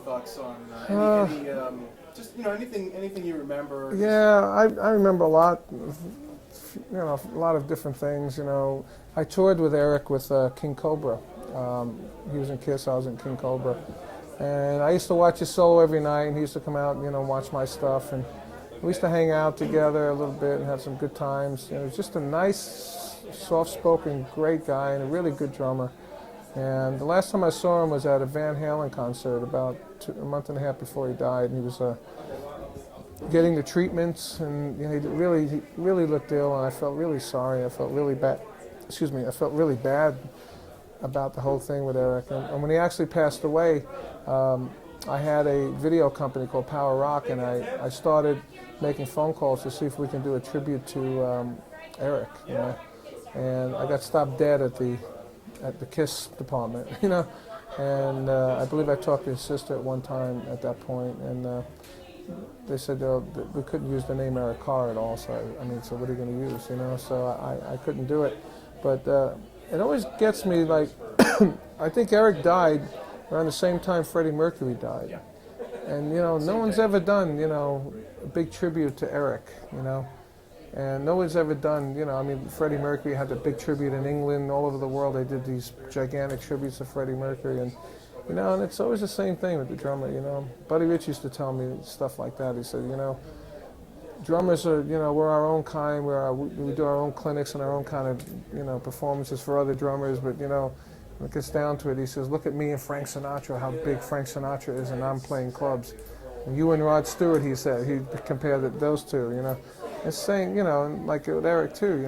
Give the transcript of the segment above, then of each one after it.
thoughts on just anything you remember? Yeah, I remember a lot. A lot of different things. I toured with Eric with King Cobra. He was in Kiss, I was in King Cobra, and I used to watch his solo every night. And he used to come out, and watch my stuff, and we used to hang out together a little bit and have some good times. He was just a nice, soft-spoken, great guy, and a really good drummer. And the last time I saw him was at a Van Halen concert about a month and a half before he died. And he was getting the treatments, and he really looked ill, and I felt really sorry. I felt really bad. I felt really bad about the whole thing with Eric. And when he actually passed away, I had a video company called Power Rock, and I started making phone calls to see if we can do a tribute to Eric. And I got stopped dead at the Kiss department, and I believe I talked to his sister at one time at that point, and they said we couldn't use the name Eric Carr at all, so so what are you going to use, so I couldn't do it. But it always gets me, like, I think Eric died around the same time Freddie Mercury died. And, no one's ever done, a big tribute to Eric, And no one's ever done, Freddie Mercury had a big tribute in England, all over the world. They did these gigantic tributes to Freddie Mercury, and and it's always the same thing with the drummer. Buddy Rich used to tell me stuff like that. He said, drummers are, we're our own kind. We do our own clinics and our own kind of, performances for other drummers. But when it gets down to it, he says, look at me and Frank Sinatra, how big Frank Sinatra is, and I'm playing clubs. And you and Rod Stewart, he said, he compared those two. It's saying, like with Eric too,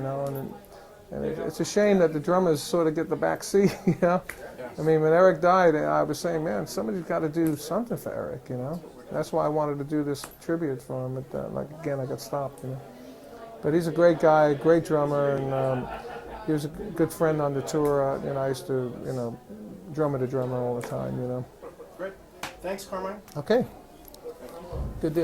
and it's a shame that the drummers sort of get the back seat, When Eric died, I was saying, man, somebody's got to do something for Eric, That's why I wanted to do this tribute for him, but again, I got stopped, But he's a great guy, great drummer, and he was a good friend on the tour, I used to, drummer to drummer all the time, Great. Thanks, Carmine. Okay. Good deal.